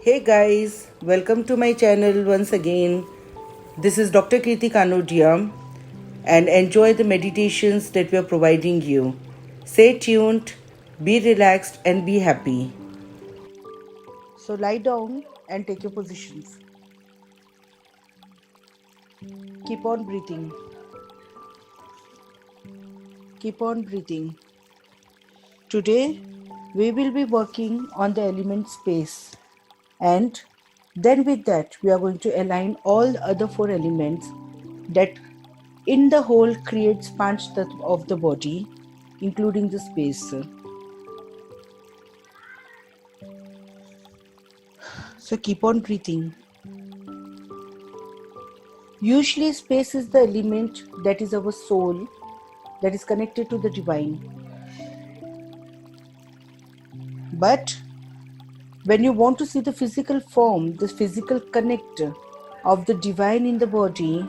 Hey guys, welcome to my channel once again. This is Dr. Kirti Kanodia and enjoy the meditations that we are providing you. Stay tuned, be relaxed and be happy. So lie down and take your positions. Keep on breathing. Keep on breathing. Today we will be working on the element space, and then with that we are going to align all the other four elements that in the whole creates Panch Tattva of the body, including the space. So keep on breathing. Usually space is the element that is our soul, that is connected to the divine. But when you want to see the physical form, the physical connect of the divine in the body,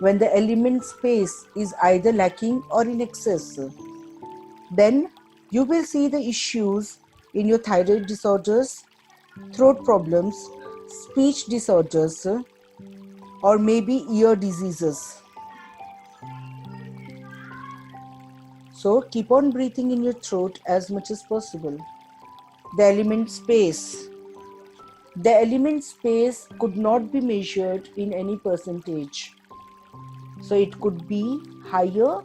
when the element space is either lacking or in excess, then you will see the issues in your thyroid disorders, throat problems, speech disorders, or maybe ear diseases. So keep on breathing in your throat as much as possible. The element space. The element space could not be measured in any percentage. So it could be higher,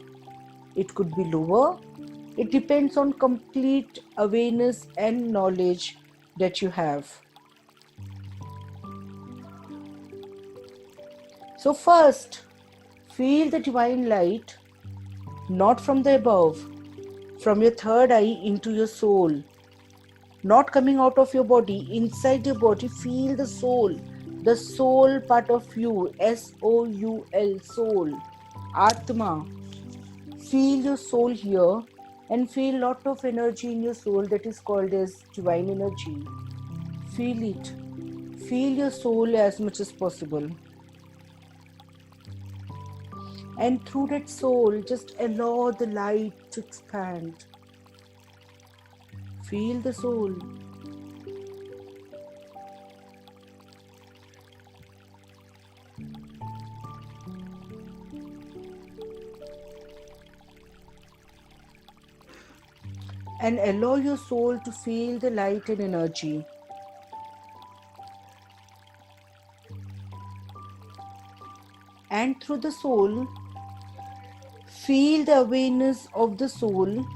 it could be lower. It depends on complete awareness and knowledge that you have. So first, feel the divine light, not from the above, from your third eye into your soul, not coming out of your body, inside your body. Feel the soul part of you, S-O-U-L, soul, Atma. Feel your soul here and feel lot of energy in your soul that is called as divine energy. Feel it. Feel your soul as much as possible. And through that soul, just allow the light to expand. Feel the soul. And allow your soul to feel the light and energy. And through the soul, feel the awareness of the soul,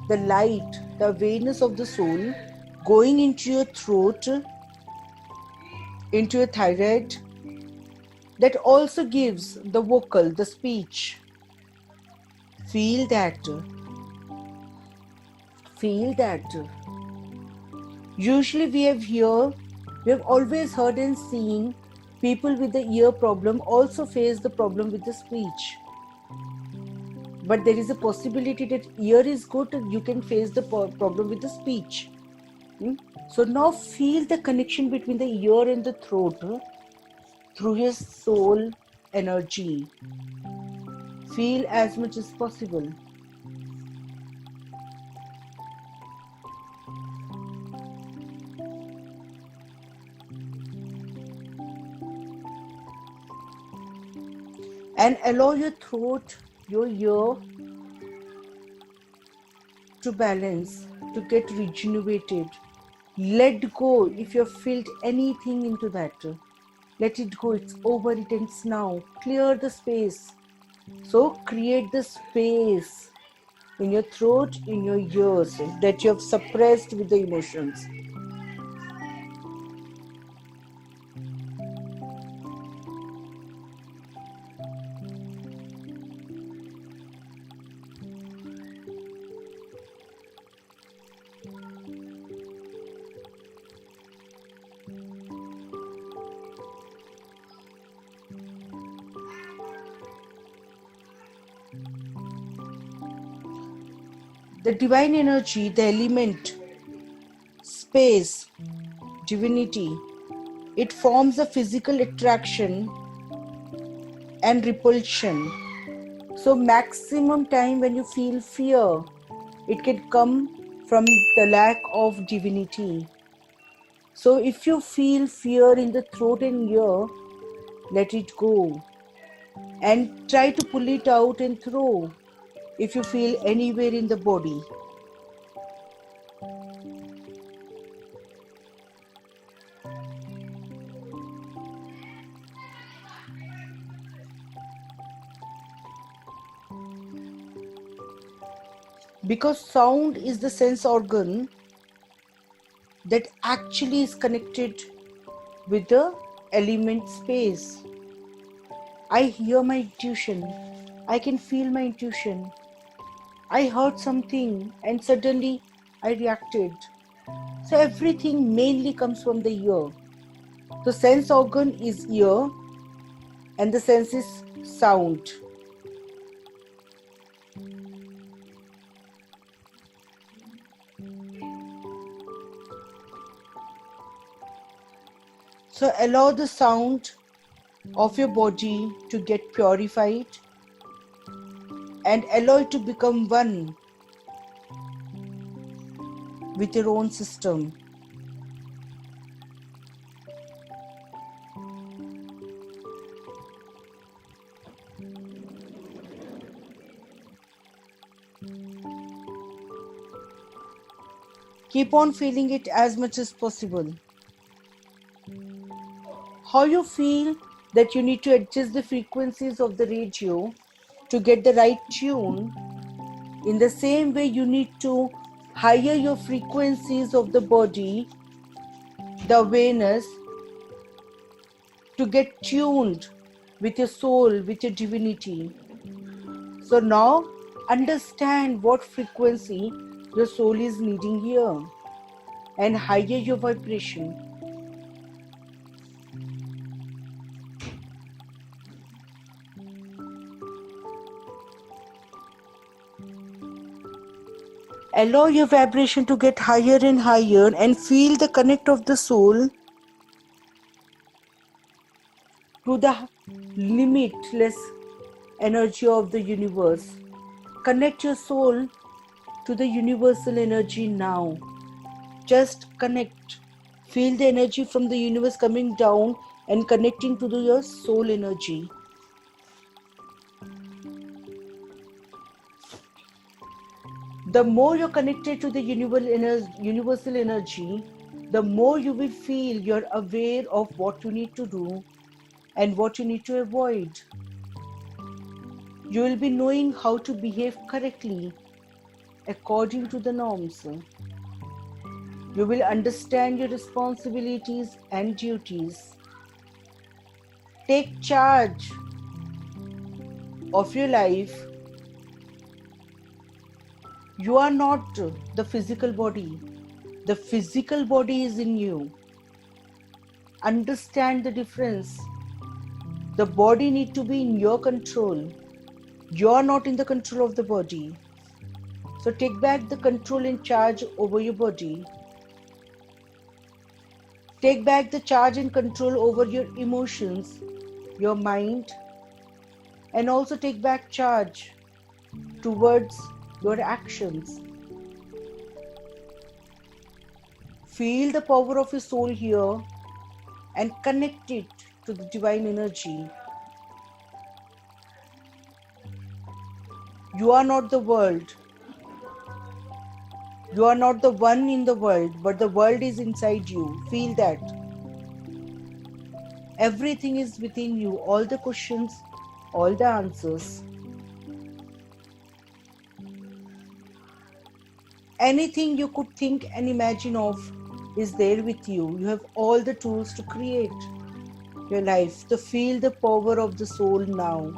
the light, the awareness of the soul going into your throat, into your thyroid, that also gives the vocal, the speech. Feel that. Feel that. Usually we have always heard and seen people with the ear problem also face the problem with the speech. But there is a possibility that ear is good, you can face the problem with the speech. So now feel the connection between the ear and the throat through your soul energy. Feel as much as possible. And allow your throat, your ear to balance, to get rejuvenated. Let go if you have felt anything into that. Let it go, it's over, it ends now. Clear the space. So create the space in your throat, in your ears that you have suppressed with the emotions. The divine energy, the element, space, divinity, it forms a physical attraction and repulsion. So maximum time when you feel fear, it can come from the lack of divinity. So if you feel fear in the throat and ear, let it go and try to pull it out and throw if you feel anywhere in the body. Because sound is the sense organ that actually is connected with the element space. I hear my intuition. I can feel my intuition. I heard something and suddenly I reacted. So everything mainly comes from the ear. The sense organ is ear and the sense is sound. So allow the sound of your body to get purified and allow it to become one with your own system. Keep on feeling it as much as possible. How you feel that you need to adjust the frequencies of the radio to get the right tune. In the same way, you need to higher your frequencies of the body, the awareness, to get tuned with your soul, with your divinity. So now understand what frequency your soul is needing here and higher your vibration. Allow your vibration to get higher and higher and feel the connect of the soul to the limitless energy of the universe. Connect your soul to the universal energy now. Just connect. Feel the energy from the universe coming down and connecting to your soul energy. The more you're connected to the universal energy, the more you will feel you're aware of what you need to do and what you need to avoid. You will be knowing how to behave correctly according to the norms. You will understand your responsibilities and duties. Take charge of your life. You are not the physical body. The physical body is in you. Understand the difference. The body needs to be in your control. You are not in the control of the body. So take back the control and charge over your body. Take back the charge and control over your emotions, your mind, and also take back charge towards your actions. Feel the power of your soul here and connect it to the divine energy. You are not the world. You are not the one in the world, but the world is inside you. Feel that. Everything is within you, all the questions, all the answers. Anything you could think and imagine of is there with you. You have all the tools to create your life, to feel the power of the soul now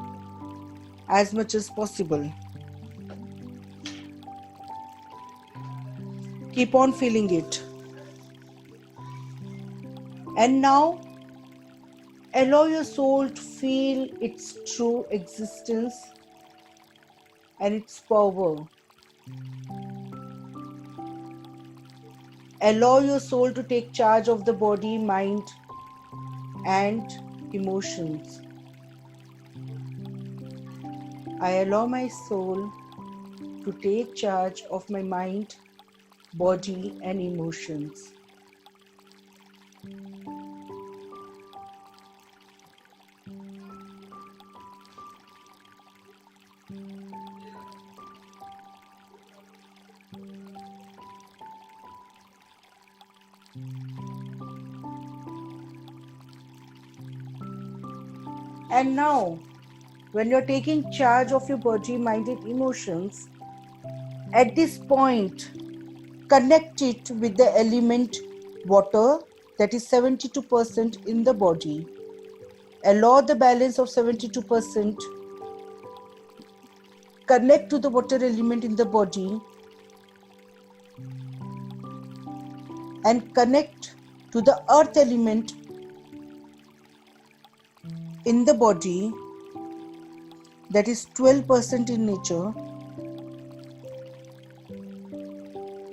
as much as possible. Keep on feeling it. And now, allow your soul to feel its true existence and its power. Allow your soul to take charge of the body, mind, and emotions. I allow my soul to take charge of my mind, body, and emotions. And now, when you're taking charge of your body, mind, and emotions, at this point, connect it with the element water, that is 72% in the body. Allow the balance of 72%. Connect to the water element in the body and connect to the earth element in the body, that is 12% in nature.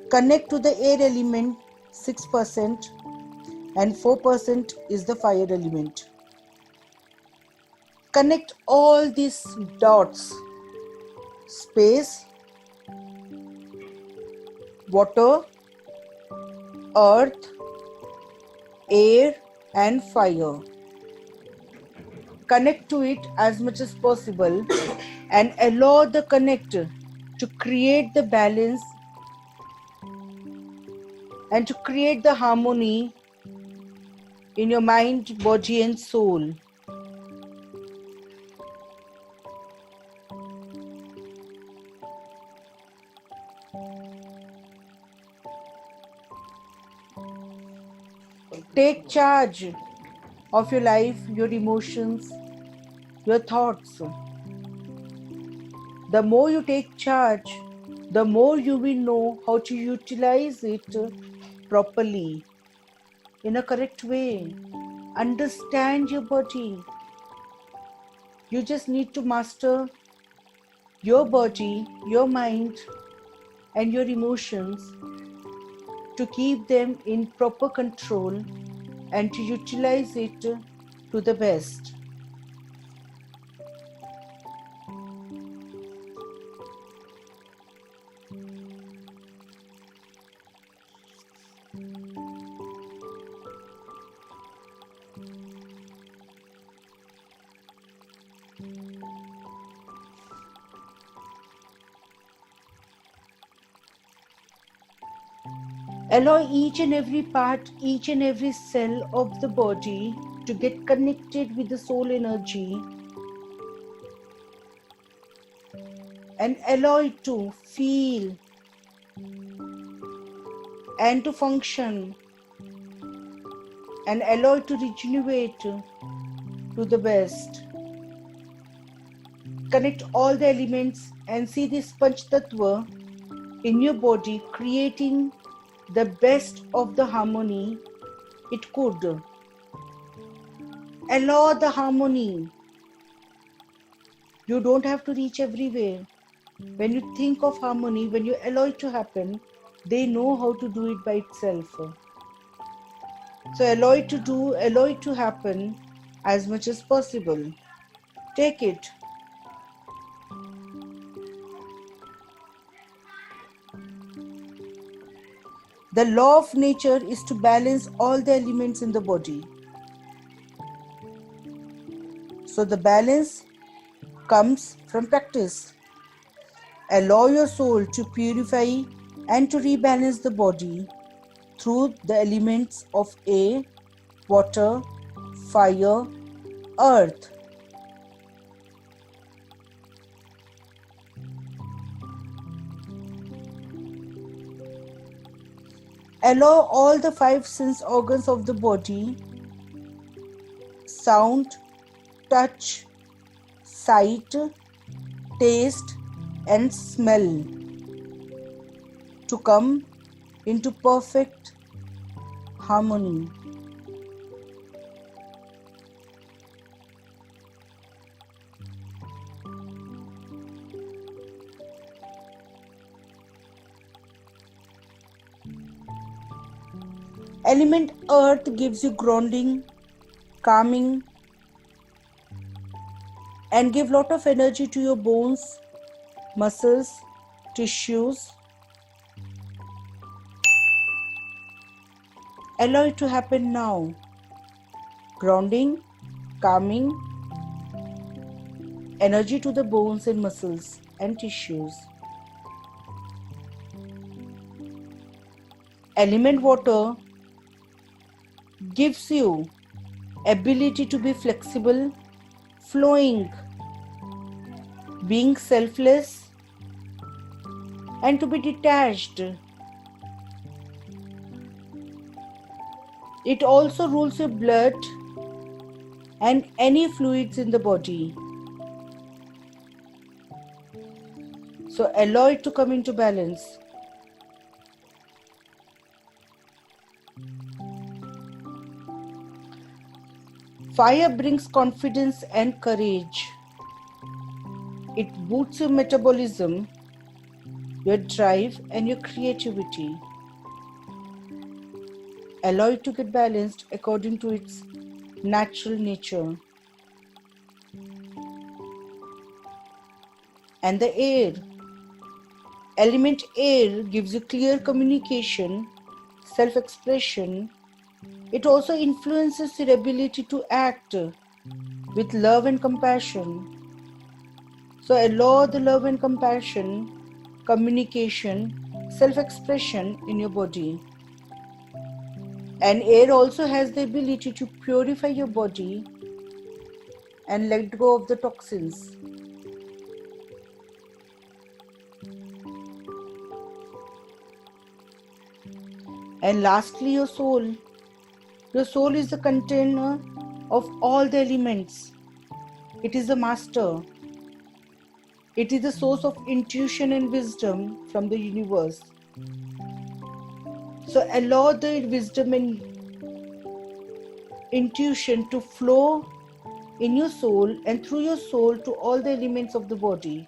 Connect to the air element 6% and 4% is the fire element. Connect all these dots: space, water, earth, air and fire. Connect to it as much as possible and allow the connector to create the balance and to create the harmony in your mind, body and soul. Take charge of your life, your emotions, your thoughts. The more you take charge, the more you will know how to utilize it properly, in a correct way. Understand your body. You just need to master your body, your mind, and your emotions to keep them in proper control and to utilize it to the best. Allow each and every part, each and every cell of the body to get connected with the soul energy and allow it to feel and to function and allow it to regenerate to the best. Connect all the elements and see this Panch Tattva in your body creating the best of the harmony it could. Allow the harmony. You don't have to reach everywhere. When you think of harmony, when you allow it to happen, they know how to do it by itself. So allow it to do, allow it to happen as much as possible. Take it. The law of nature is to balance all the elements in the body. So the balance comes from practice. Allow your soul to purify and to rebalance the body through the elements of air, water, fire, earth. Allow all the five sense organs of the body, sound, touch, sight, taste and smell, to come into perfect harmony. Element earth gives you grounding, calming and give lot of energy to your bones, muscles, tissues. Allow it to happen now. Grounding, calming, energy to the bones and muscles and tissues. Element water gives you ability to be flexible, flowing, being selfless, and to be detached. It also rules your blood and any fluids in the body. So allow it to come into balance. Fire brings confidence and courage. It boosts your metabolism, your drive, and your creativity. Allow it to get balanced according to its natural nature. And the air. Element air gives you clear communication, self-expression. It also influences your ability to act with love and compassion. So allow the love and compassion, communication, self-expression in your body. And air also has the ability to purify your body and let go of the toxins. And lastly, your soul. Your soul is the container of all the elements. It is the master. It is the source of intuition and wisdom from the universe. So allow the wisdom and intuition to flow in your soul and through your soul to all the elements of the body.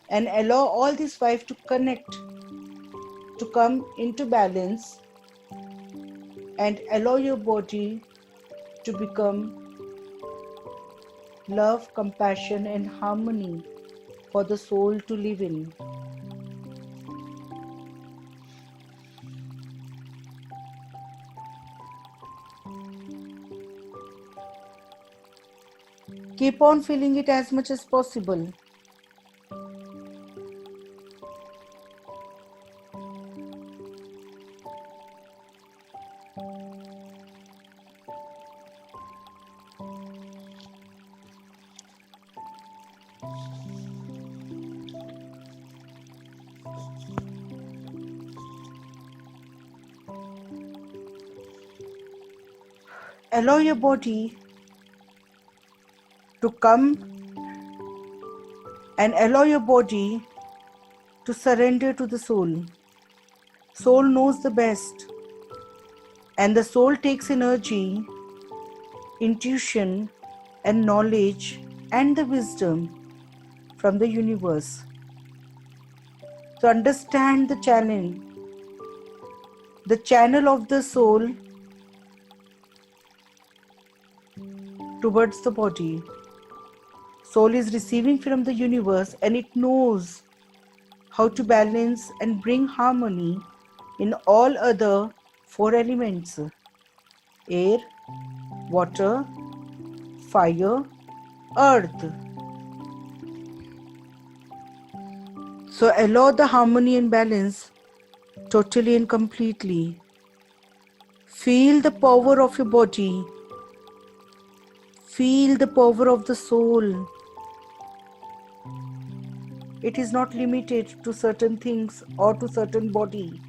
And allow all these five to connect, to come into balance, and allow your body to become love, compassion, and harmony for the soul to live in. Keep on feeling it as much as possible. Allow your body to come and allow your body to surrender to the soul. Soul knows the best, and the soul takes energy, intuition, and knowledge and the wisdom from the universe. So understand the channel of the soul towards the body. Soul is receiving from the universe and it knows how to balance and bring harmony in all other four elements: air, water, fire, earth. So allow the harmony and balance totally and completely. Feel the power of your body. Feel the power of the soul. It is not limited to certain things or to certain body.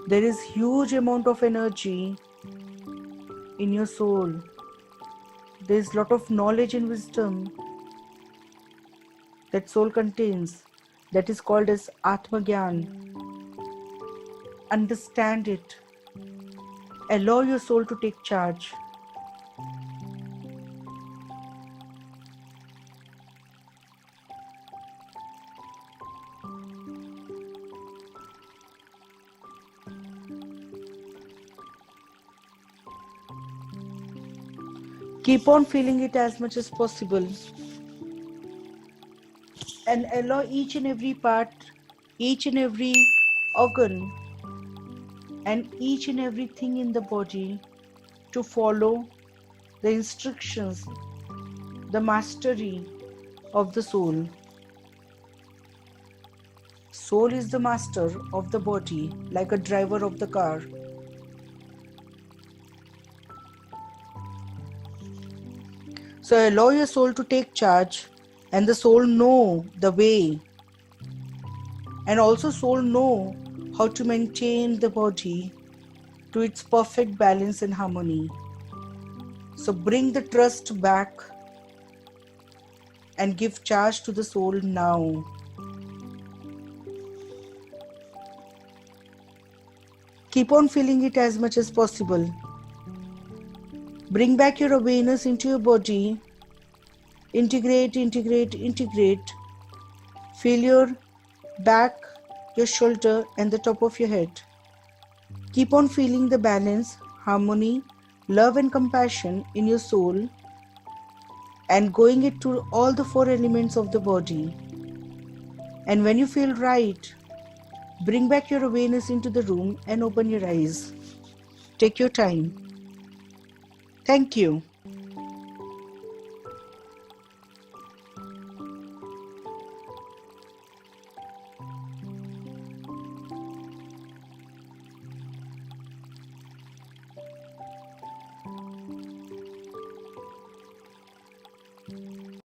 There is huge amount of energy in your soul. There is lot of knowledge and wisdom that soul contains, that is called as Atma Gyan. Understand it. Allow your soul to take charge. Keep on feeling it as much as possible. And allow each and every part, each and every organ and each and everything in the body to follow the instructions, the mastery of the soul. Soul is the master of the body, like a driver of the car. So allow your soul to take charge, and the soul know the way, and also soul know how to maintain the body to its perfect balance and harmony. So bring the trust back and give charge to the soul now. Keep on feeling it as much as possible. Bring back your awareness into your body. Integrate, integrate, integrate. Feel your back, your shoulder, and the top of your head. Keep on feeling the balance, harmony, love, and compassion in your soul, and going it to all the 4 elements of the body. And when you feel right, bring back your awareness into the room and open your eyes. Take your time. Thank you.